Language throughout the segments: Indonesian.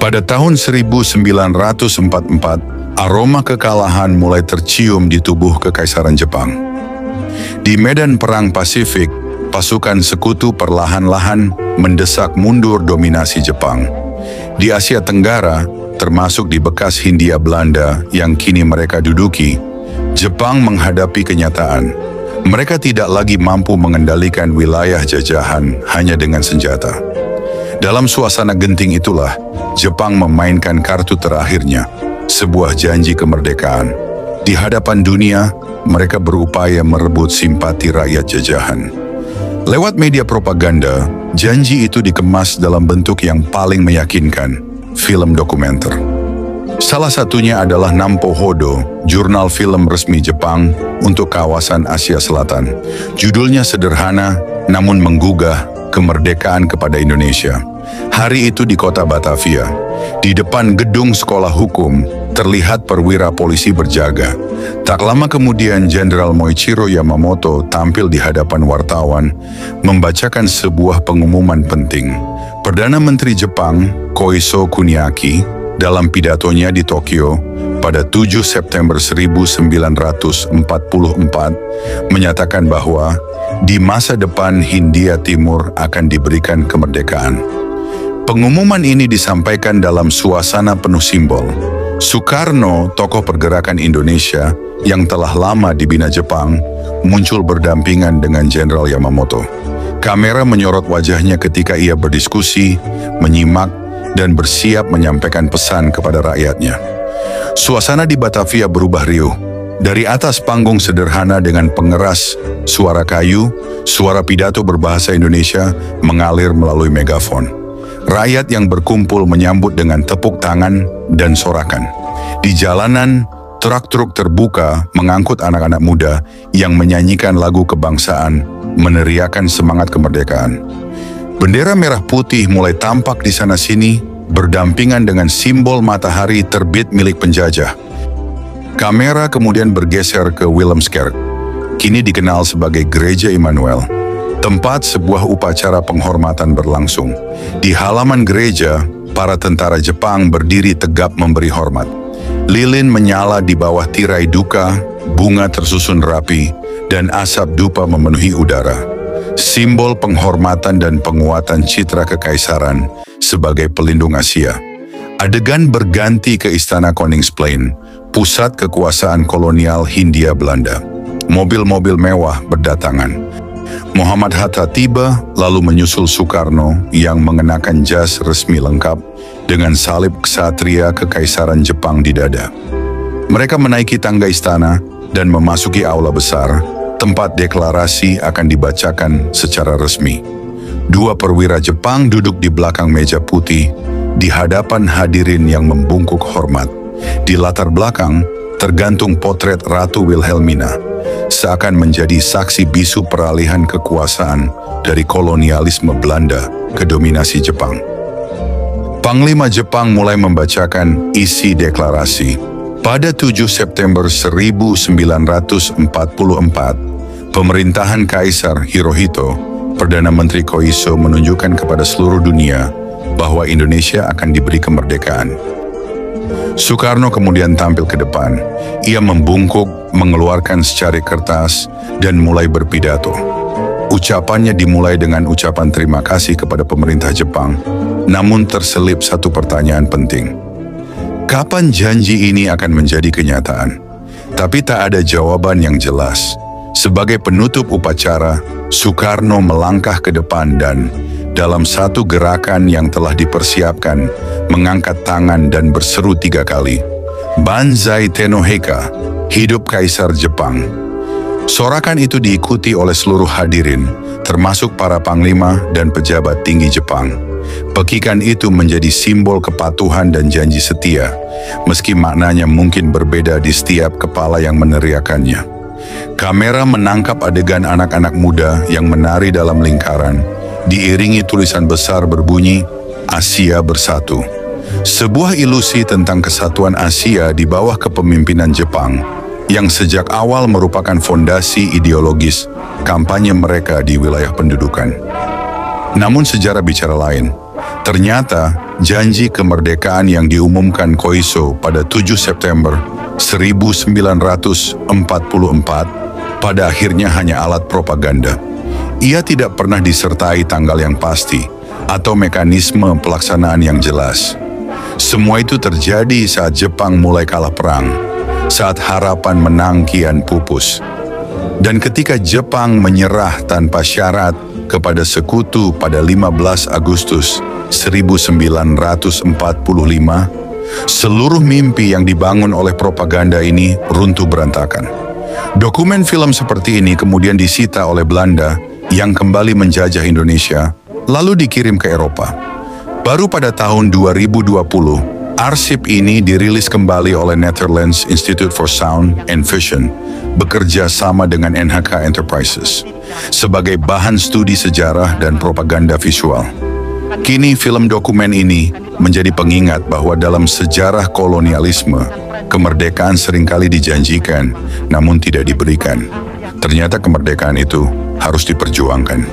Pada tahun 1944, aroma kekalahan mulai tercium di tubuh Kekaisaran Jepang. Di medan Perang Pasifik, pasukan sekutu perlahan-lahan mendesak mundur dominasi Jepang. Di Asia Tenggara, termasuk di bekas Hindia Belanda yang kini mereka duduki, Jepang menghadapi kenyataan. Mereka tidak lagi mampu mengendalikan wilayah jajahan hanya dengan senjata. Dalam suasana genting itulah, Jepang memainkan kartu terakhirnya, sebuah janji kemerdekaan. Di hadapan dunia, mereka berupaya merebut simpati rakyat jajahan. Lewat media propaganda, janji itu dikemas dalam bentuk yang paling meyakinkan, film dokumenter. Salah satunya adalah Nampo Hodo, jurnal film resmi Jepang untuk kawasan Asia Selatan. Judulnya sederhana, namun menggugah, kemerdekaan kepada Indonesia. Hari itu di kota Batavia, di depan gedung sekolah hukum, terlihat perwira polisi berjaga. Tak lama kemudian Jenderal Moichiro Yamamoto tampil di hadapan wartawan, membacakan sebuah pengumuman penting. Perdana Menteri Jepang, Koiso Kuniaki, dalam pidatonya di Tokyo pada 7 September 1944, menyatakan bahwa di masa depan Hindia Timur akan diberikan kemerdekaan. Pengumuman ini disampaikan dalam suasana penuh simbol. Soekarno, tokoh pergerakan Indonesia yang telah lama dibina Jepang, muncul berdampingan dengan Jenderal Yamamoto. Kamera menyorot wajahnya ketika ia berdiskusi, menyimak, dan bersiap menyampaikan pesan kepada rakyatnya. Suasana di Batavia berubah riuh. Dari atas panggung sederhana dengan pengeras suara kayu, suara pidato berbahasa Indonesia mengalir melalui megafon. Rakyat yang berkumpul menyambut dengan tepuk tangan dan sorakan. Di jalanan, truk-truk terbuka mengangkut anak-anak muda yang menyanyikan lagu kebangsaan, meneriakan semangat kemerdekaan. Bendera merah putih mulai tampak di sana-sini, berdampingan dengan simbol matahari terbit milik penjajah. Kamera kemudian bergeser ke Willemskerk, kini dikenal sebagai Gereja Immanuel, tempat sebuah upacara penghormatan berlangsung. Di halaman gereja, para tentara Jepang berdiri tegap memberi hormat. Lilin menyala di bawah tirai duka, bunga tersusun rapi, dan asap dupa memenuhi udara. Simbol penghormatan dan penguatan citra kekaisaran sebagai pelindung Asia. Adegan berganti ke Istana Koningsplein, pusat kekuasaan kolonial Hindia Belanda. Mobil-mobil mewah berdatangan. Muhammad Hatta tiba, lalu menyusul Soekarno yang mengenakan jas resmi lengkap dengan salib ksatria kekaisaran Jepang di dada. Mereka menaiki tangga istana dan memasuki aula besar, tempat deklarasi akan dibacakan secara resmi. Dua perwira Jepang duduk di belakang meja putih, di hadapan hadirin yang membungkuk hormat. Di latar belakang, tergantung potret Ratu Wilhelmina, seakan menjadi saksi bisu peralihan kekuasaan dari kolonialisme Belanda ke dominasi Jepang. Panglima Jepang mulai membacakan isi deklarasi. Pada 7 September 1944, pemerintahan Kaisar Hirohito, Perdana Menteri Koiso menunjukkan kepada seluruh dunia bahwa Indonesia akan diberi kemerdekaan. Soekarno kemudian tampil ke depan. Ia membungkuk, mengeluarkan secari kertas, dan mulai berpidato. Ucapannya dimulai dengan ucapan terima kasih kepada pemerintah Jepang, namun terselip satu pertanyaan penting. Kapan janji ini akan menjadi kenyataan? Tapi tak ada jawaban yang jelas. Sebagai penutup upacara, Soekarno melangkah ke depan dan, dalam satu gerakan yang telah dipersiapkan, mengangkat tangan dan berseru 3 kali, "Banzai Tennoheka, hidup Kaisar Jepang." Sorakan itu diikuti oleh seluruh hadirin, termasuk para panglima dan pejabat tinggi Jepang. Pekikan itu menjadi simbol kepatuhan dan janji setia, meski maknanya mungkin berbeda di setiap kepala yang meneriakannya. Kamera menangkap adegan anak-anak muda yang menari dalam lingkaran, diiringi tulisan besar berbunyi, "Asia Bersatu." Sebuah ilusi tentang kesatuan Asia di bawah kepemimpinan Jepang, yang sejak awal merupakan fondasi ideologis kampanye mereka di wilayah pendudukan. Namun sejarah bicara lain. Ternyata janji kemerdekaan yang diumumkan Koiso pada 7 September 1944 pada akhirnya hanya alat propaganda. Ia tidak pernah disertai tanggal yang pasti atau mekanisme pelaksanaan yang jelas. Semua itu terjadi saat Jepang mulai kalah perang, saat harapan menang kian pupus. Dan ketika Jepang menyerah tanpa syarat kepada sekutu pada 15 Agustus 1945, seluruh mimpi yang dibangun oleh propaganda ini runtuh berantakan. Dokumen film seperti ini kemudian disita oleh Belanda yang kembali menjajah Indonesia, lalu dikirim ke Eropa. Baru pada tahun 2020, arsip ini dirilis kembali oleh Netherlands Institute for Sound and Vision, bekerja sama dengan NHK Enterprises, sebagai bahan studi sejarah dan propaganda visual. Kini film dokumen ini menjadi pengingat bahwa dalam sejarah kolonialisme, kemerdekaan seringkali dijanjikan, namun tidak diberikan. Ternyata kemerdekaan itu harus diperjuangkan.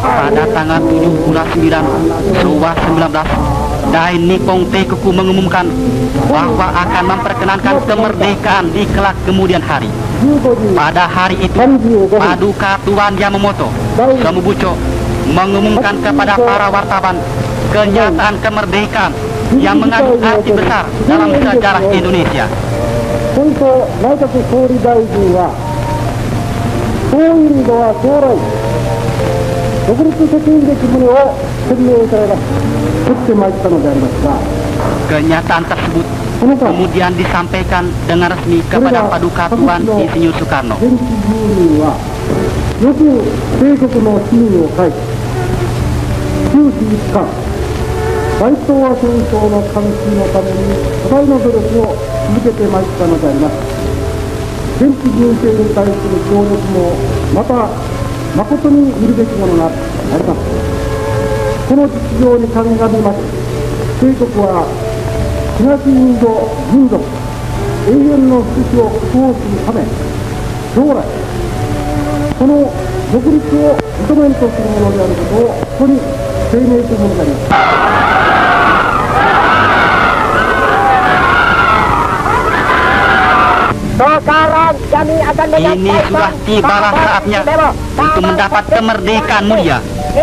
Pada tanggal 7 bulan 9, Showa 19, Dai Nippon Teikoku mengumumkan bahwa akan memperkenankan kemerdekaan di kelak kemudian hari. Pada hari itu, Paduka Tuan Yamamoto Somubucho mengumumkan kepada para wartawan kenyataan kemerdekaan yang mengandung arti besar dalam sejarah Indonesia. Kenyataan tersebut kemudian disampaikan dengan resmi kepada Paduka Tuan Insinyur Soekarno. Ini sudah tibalah saatnya untuk mendapat kemerdekaan mulia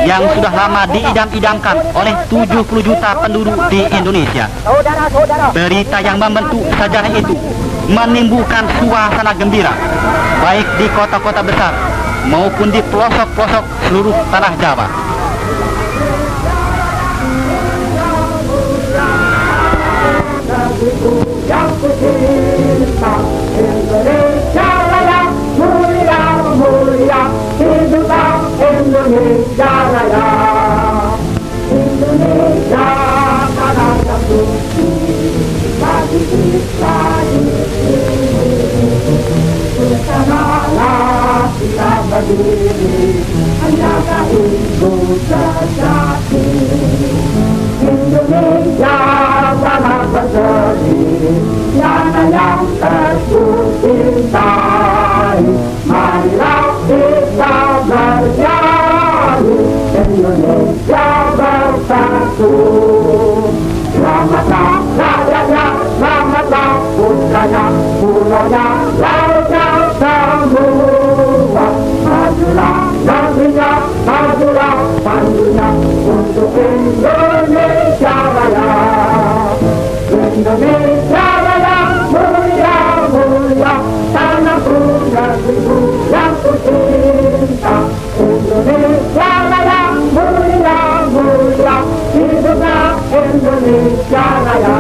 yang sudah lama diidam-idamkan oleh 70 juta penduduk di Indonesia. Berita yang membentuk sejarah itu menimbulkan suasana gembira, baik di kota-kota besar maupun di pelosok-pelosok seluruh tanah Jawa. Yang kucinta Indonesia Raya, mulia mulia hiduplah Indonesia Raya. Indonesia tanah yang suci bagi kita ini. Bersamalah kita berdiri, hanya ibu sejati. Indonesia tanah berseri, tanah yang tercintai. Marilah kita bernyanyi, Indonesia bersatu. Selamatlah rakyatnya, selamatlah putranya, pulaunya, lautnya semua. Majulah negerinya, majulah pandunya untuk Indonesia Raya. Indonesia Raya, mulia mulia tanahku negeriku yang kucinta. Indonesia Raya, mulia mulia hiduplah Indonesia Raya.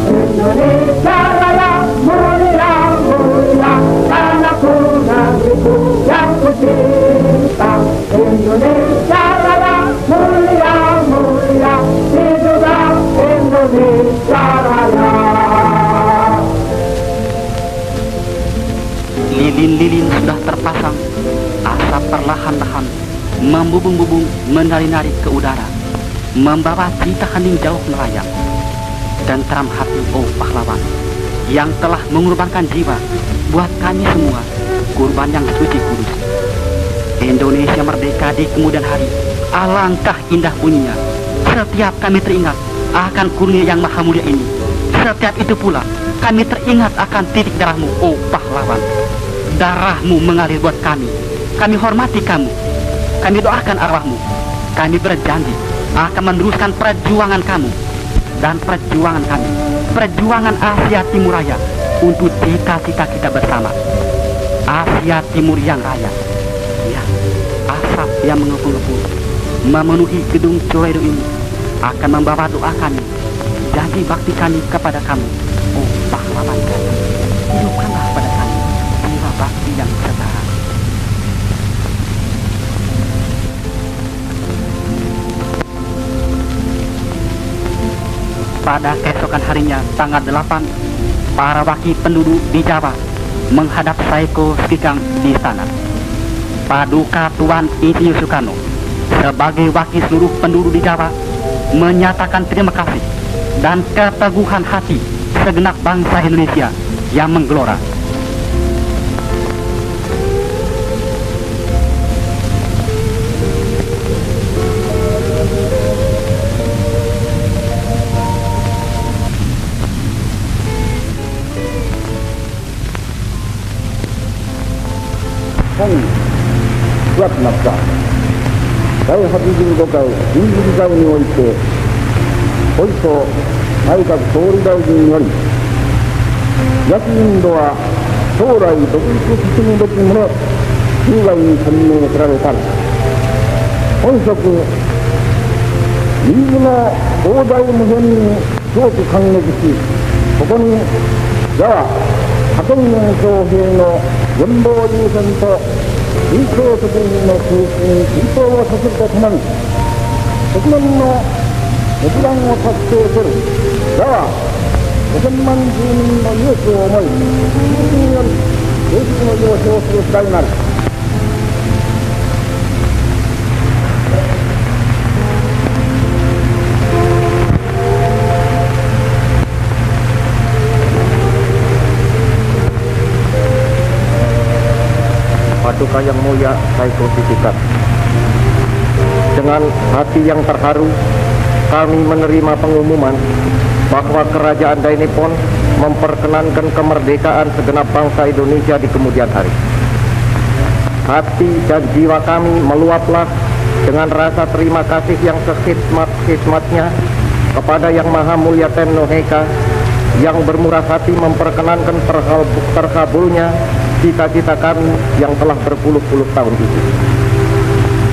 Indonesia Raya, mulia mulia tanahku negeriku yang kucinta. Indonesia Raya, mulia mulia hiduplah Indonesia Raya. Lilin-lilin sudah terpasang, asap perlahan-lahan membubung-bubung menari-nari ke udara, membawa cita hening jauh melayang. Tentram hati oh pahlawan, yang telah mengorbankan jiwa buat kami semua, kurban yang suci kudus. Indonesia merdeka di kemudian hari, alangkah indah bunyinya. Setiap kami teringat akan kurnia yang maha mulia ini, setiap itu pula kami teringat akan titik darahmu, oh pahlawan. Darahmu mengalir buat kami. Kami hormati kamu. Kami doakan arwahmu. Kami berjanji akan meneruskan perjuangan kamu dan perjuangan kami, perjuangan Asia Timur Raya untuk cita-cita kita bersama. Asia Timur yang raya. Ya, asap yang mengepul-ngepul memenuhi gedung Coedo ini akan membawa doa kami, janji bakti kami kepada kamu, oh pahlawan kami. Hidupkanlah pada kami jiwa bakti yang setara. Pada keesokan harinya, tanggal 8, para wakil penduduk di Jawa menghadap Saiko Sekikang di istana. Paduka Tuan Insinyur Soekarno sebagai wakil seluruh penduduk di Jawa menyatakan terima kasih dan keteguhan hati segenap bangsa Indonesia yang menggelora.本9月7日、第85回臨時議会において、小磯内閣総理大臣により、東インドは将来独立進むべきもの中外に宣明せられたる。本職、右の広大無辺に強く感激し、ここに矢は派遣年将兵の現場優先と推奨責任の中心に追悼をさせるとともに、国民の決断を達成する矢は5000万住民の勇気を思い、国民により政治の意を表する次第なる。Paduka yang mulia Saiko Sekikang, dengan hati yang terharu kami menerima pengumuman bahwa Kerajaan Dainippon memperkenankan kemerdekaan segenap bangsa Indonesia di kemudian hari. Hati dan jiwa kami meluaplah dengan rasa terima kasih yang sekhidmat-khidmatnya kepada Yang Maha Mulia Tenno Heka yang bermurah hati memperkenankan terkabulnya cita-cita kami yang telah berpuluh-puluh tahun itu.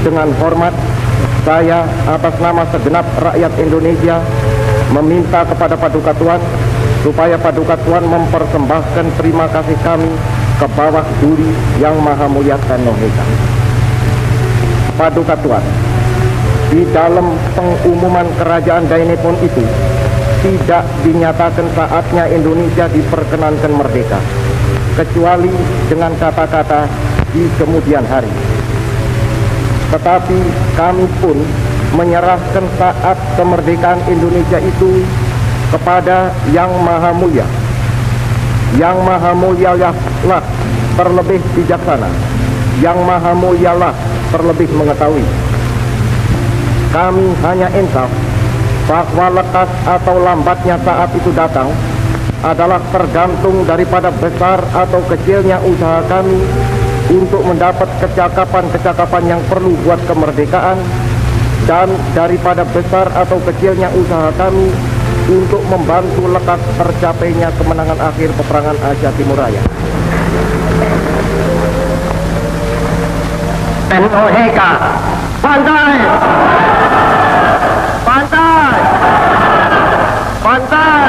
Dengan hormat, saya atas nama segenap rakyat Indonesia meminta kepada Paduka Tuan supaya Paduka Tuan mempersembahkan terima kasih kami ke bawah duri Yang Maha Mulia Tenno Heka. Paduka Tuan, di dalam pengumuman Kerajaan Dainippon itu tidak dinyatakan saatnya Indonesia diperkenankan merdeka, kecuali dengan kata-kata di kemudian hari. Tetapi kami pun menyerahkan saat kemerdekaan Indonesia itu kepada Yang Maha Mulia. Yang Maha Mulia lah terlebih bijaksana. Yang Maha Mulia lah terlebih mengetahui. Kami hanya insaf bahwa lekas atau lambatnya saat itu datang adalah tergantung daripada besar atau kecilnya usaha kami untuk mendapat kecakapan-kecakapan yang perlu buat kemerdekaan, dan daripada besar atau kecilnya usaha kami untuk membantu lekas tercapainya kemenangan akhir peperangan Asia Timur Raya. Tenno Heka, bantai! Bantai! Bantai!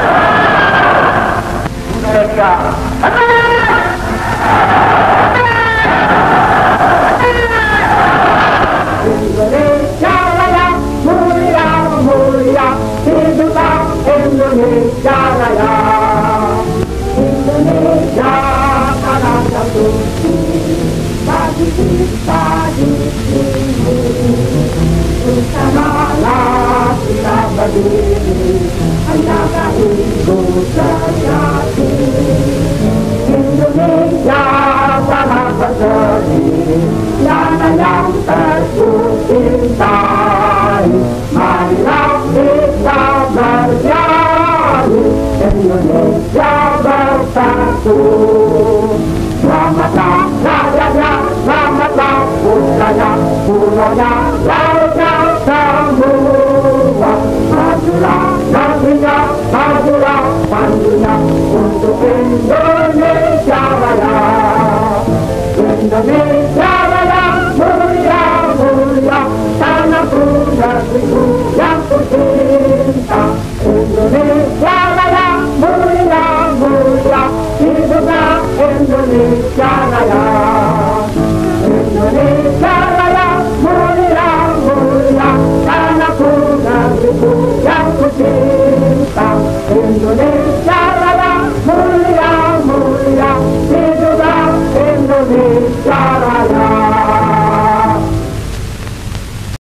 Indonesia, Indonesia Raya, mulia mulia, hiduplah Indonesia Raya. Indonesia tanah yang suci, bagi kita di sini. Bersamalah kita berdiri, hanya Indonesia sejati. cintai, marilah kita bernyanyi, Indonesia bersatu. Selamatlah rakyatnya, selamatlah putranya, pulaunya, lautnya semua. Majulah negerinya, majulah pandunya untuk Indonesia Raya. Indonesia Raya mulia, mulia, tanahku, negeriku yang ku cinta. Indonesia Raya mulia, mulia, hiduplah Indonesia Raya. Indonesia Raya mulia, mulia, tanahku, negeriku yang ku cinta.